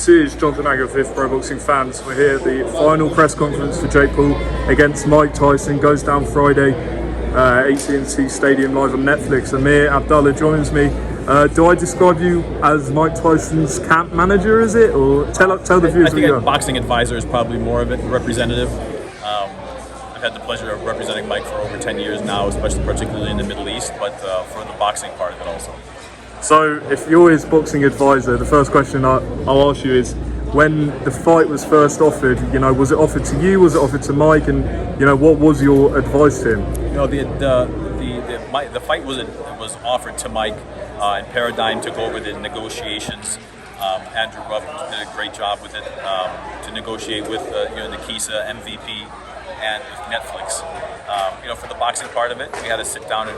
This is Jonathan Agger of Fifth Pro Boxing Fans. We're here at the final press conference for Jake Paul against Mike Tyson. Goes down Friday, AT&T Stadium, live on Netflix. Amer Abdallah joins me. Do I describe you as Mike Tyson's camp manager, is it? Or tell the viewers I think a boxing advisor is probably more of it, representative. I've had the pleasure of representing Mike for over 10 years now, especially particularly in the Middle East, but for the boxing part of it also. So, if you're his boxing advisor, the first question I'll ask you is, when the fight was first offered, was it offered to you, was it offered to Mike, and what was your advice to him? The fight was offered to Mike, and Paradigm took over the negotiations. Andrew Ruff did a great job with it to negotiate with Nikisa, MVP, and with Netflix. For the boxing part of it, we had to sit down and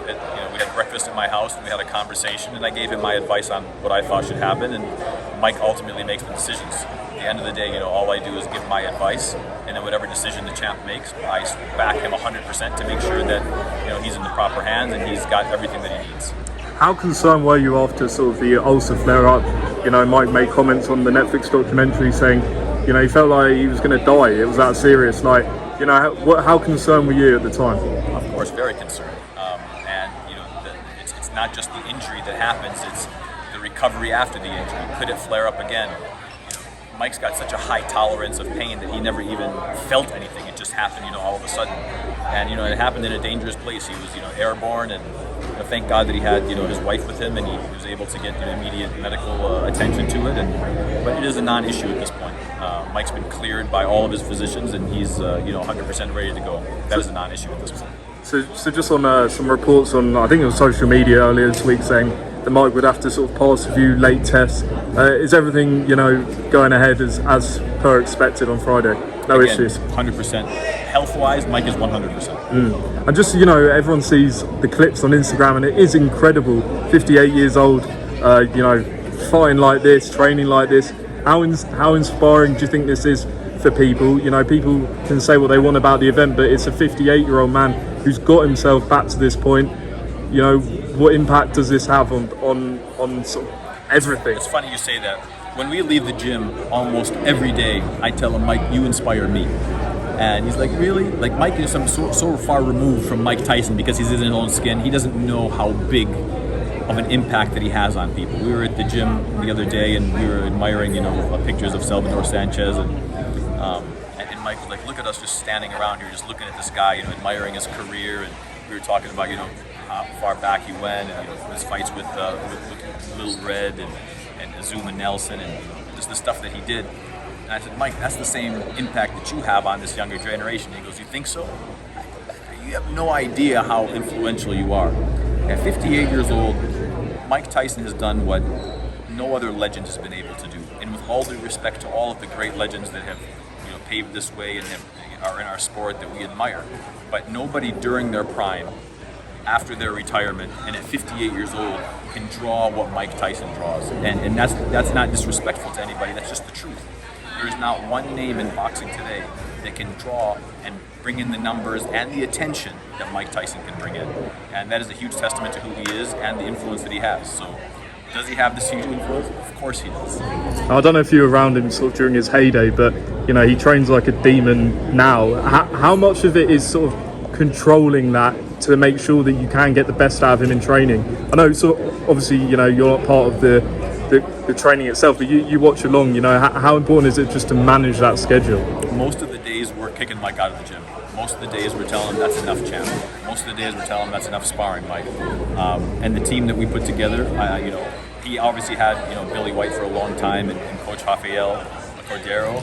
we had breakfast at my house and we had a conversation, and I gave him my advice on what I thought should happen, and Mike ultimately makes the decisions. At the end of the day, all I do is give my advice, and then whatever decision the champ makes, I back him 100% to make sure that he's in the proper hands and he's got everything that he needs. How concerned were you after sort of the ulcer flare-up? Mike made comments on the Netflix documentary saying, he felt like he was going to die. It was that serious. How concerned were you at the time? Of course, very concerned. It's not just the injury that happens; it's the recovery after the injury. Could it flare up again? Mike's got such a high tolerance of pain that he never even felt anything. It just happened, all of a sudden. And it happened in a dangerous place. He was, airborne, and thank God that he had, his wife with him, and he was able to get immediate medical attention to it. But it is a non-issue at this point. Mike's been cleared by all of his physicians, and he's 100% ready to go. That is a non-issue at this point. So just on some reports on, I think it was social media earlier this week, saying that Mike would have to sort of pass a few late tests. Is everything going ahead as per expected on Friday? No issues. 100%. Health-wise, Mike is 100%. And just everyone sees the clips on Instagram, and it is incredible. 58 years old, fighting like this, training like this. How inspiring do you think this is for people? People can say what they want about the event, but it's a 58-year-old man who's got himself back to this point. What impact does this have on sort of everything? It's funny you say that. When we leave the gym almost every day, I tell him, Mike, you inspire me. And he's like, really? Like, Mike is so far removed from Mike Tyson because he's in his own skin. He doesn't know how big of an impact that he has on people. We were at the gym the other day and we were admiring, pictures of Salvador Sanchez, and Mike was like, look at us just standing around here, just looking at this guy, admiring his career. And we were talking about, how far back he went, and his fights with Little Red and Zuma Nelson, and just the stuff that he did. And I said, Mike, that's the same impact that you have on this younger generation. He goes, you think so? You have no idea how influential you are. At 58 years old, Mike Tyson has done what no other legend has been able to do. And with all due respect to all of the great legends that have paved this way and are in our sport that we admire, but nobody during their prime, after their retirement, and at 58 years old, can draw what Mike Tyson draws. And that's not disrespectful to anybody, that's just the truth. There is not one name in boxing today that can draw and bring in the numbers and the attention that Mike Tyson can bring in. And that is a huge testament to who he is and the influence that he has. So, does he have this huge influence? Of course he does. I don't know if you were around him sort of during his heyday, but he trains like a demon now. How much of it is sort of controlling that to make sure that you can get the best out of him in training? I know, obviously, you're not part of the training itself, but you watch along. How important is it just to manage that schedule? Most of the days we're kicking Mike out of the gym. Most of the days we're telling him that's enough, champ. Most of the days we're telling him that's enough sparring, Mike. And the team that we put together, he obviously had Billy White for a long time and Coach Rafael Cordero.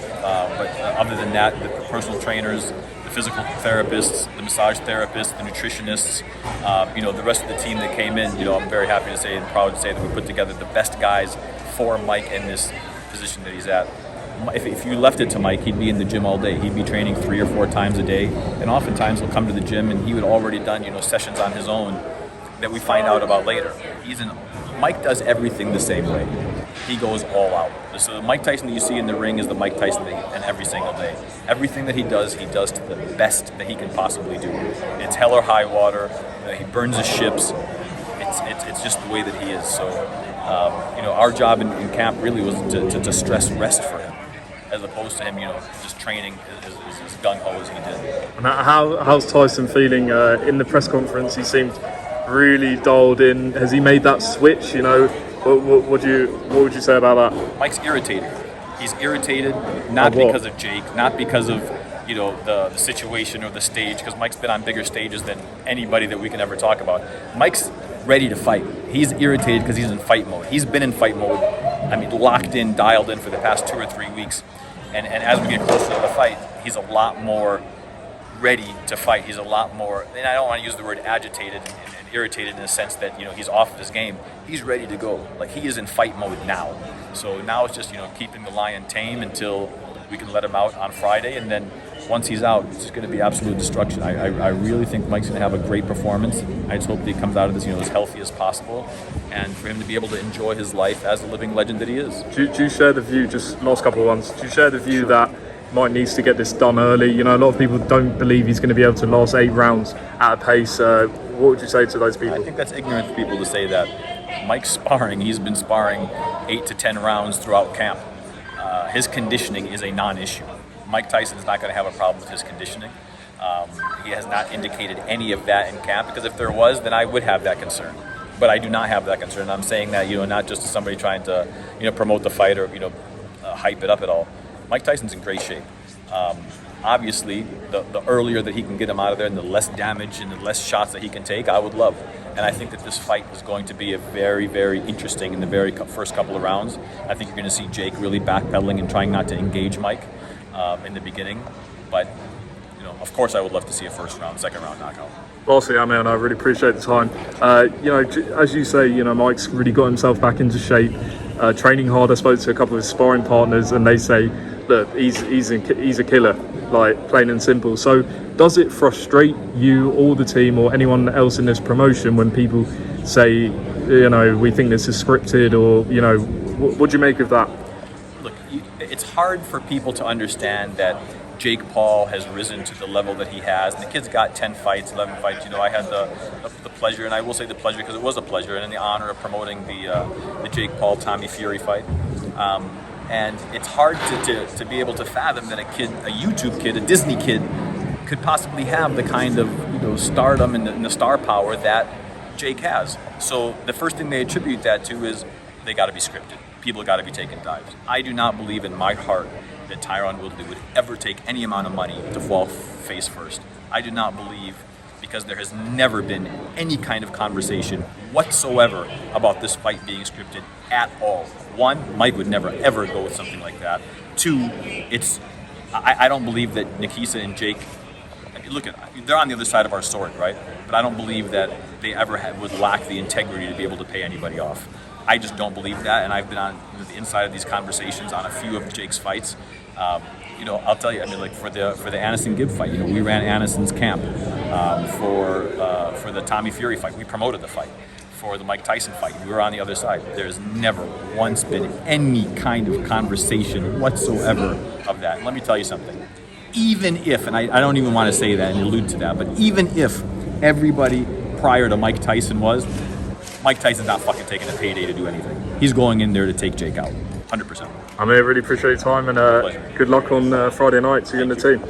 But other than that, the personal trainers, the physical therapists, the massage therapists, the nutritionists, the rest of the team that came in, I'm very happy to say and proud to say that we put together the best guys for Mike in this position that he's at. If you left it to Mike, he'd be in the gym all day. He'd be training 3 or 4 times a day, and oftentimes he'll come to the gym and he would already done sessions on his own that we find out about later. Mike does everything the same way. He goes all out. So the Mike Tyson that you see in the ring is the Mike Tyson and every single day. Everything that he does to the best that he can possibly do. It's hell or high water. He burns his ships. It's just the way that he is. So Our job in camp really was to stress rest for him, as opposed to him, just training as gung-ho as he did. And how's Tyson feeling in the press conference? He seemed really dialed in. Has he made that switch? What would you say about that? Mike's irritated. He's irritated not because of Jake, not because of the situation or the stage, because Mike's been on bigger stages than anybody that we can ever talk about. Mike's ready to fight. He's irritated because he's in fight mode. He's been in fight mode, locked in, dialed in for the past 2 or 3 weeks. And as we get closer to the fight, he's a lot more ready to fight. He's a lot more, and I don't want to use the word agitated and irritated in the sense that he's off of his game. He's ready to go. Like, he is in fight mode now. So now it's just keeping the lion tame until we can let him out on Friday, and then once he's out, it's just going to be absolute destruction. I really think Mike's going to have a great performance. I just hope that he comes out of this as healthy as possible, and for him to be able to enjoy his life as the living legend that he is. Do you share the view, just last couple of ones, do you share the view that Mike needs to get this done early? A lot of people don't believe he's going to be able to last 8 rounds at a pace. What would you say to those people? I think that's ignorant for people to say that. Mike's sparring, he's been sparring 8 to 10 rounds throughout camp. His conditioning is a non-issue. Mike Tyson's not going to have a problem with his conditioning. He has not indicated any of that in camp, because if there was, then I would have that concern. But I do not have that concern. I'm saying that, not just to somebody trying to, promote the fight or, hype it up at all. Mike Tyson's in great shape. Obviously, the earlier that he can get him out of there and the less damage and the less shots that he can take, I would love. And I think that this fight is going to be a very, very interesting in the very first couple of rounds. I think you're going to see Jake really backpedaling and trying not to engage Mike in the beginning. But, of course, I would love to see a first round, second round knockout. Lastly, Amer, I really appreciate the time. As you say, Mike's really got himself back into shape, training hard. I spoke to a couple of his sparring partners, and they say, look, he's a killer, like, plain and simple. So does it frustrate you or the team or anyone else in this promotion when people say, we think this is scripted, or, what do you make of that? Look, it's hard for people to understand that Jake Paul has risen to the level that he has, and the kid's got 10 fights, 11 fights. I had the pleasure, and I will say the pleasure because it was a pleasure, and the honor of promoting the Jake Paul Tommy Fury fight. And it's hard to be able to fathom that a YouTube kid, a Disney kid, could possibly have the kind of stardom and the star power that Jake has. So the first thing they attribute that to is they got to be scripted. People got to be taking dives. I do not believe in my heart that Tyron Woodley would ever take any amount of money to fall face first. I do not believe, because there has never been any kind of conversation whatsoever about this fight being scripted at all. 1, Mike would never ever go with something like that. 2, I don't believe that Nikisa and Jake, they're on the other side of our sword, right? But I don't believe that they ever would lack the integrity to be able to pay anybody off. I just don't believe that, and I've been on the inside of these conversations on a few of Jake's fights. I'll tell you, for the Anderson Gibb fight, we ran Anderson's camp for the Tommy Fury fight. We promoted the fight. For the Mike Tyson fight, we were on the other side. There's never once been any kind of conversation whatsoever of that. And let me tell you something. Even if, and I don't even want to say that and allude to that, but even if everybody prior to Mike Tyson was, Mike Tyson's not fucking taking a payday to do anything. He's going in there to take Jake out, 100%. I really appreciate your time, and good luck on Friday night to you and the team.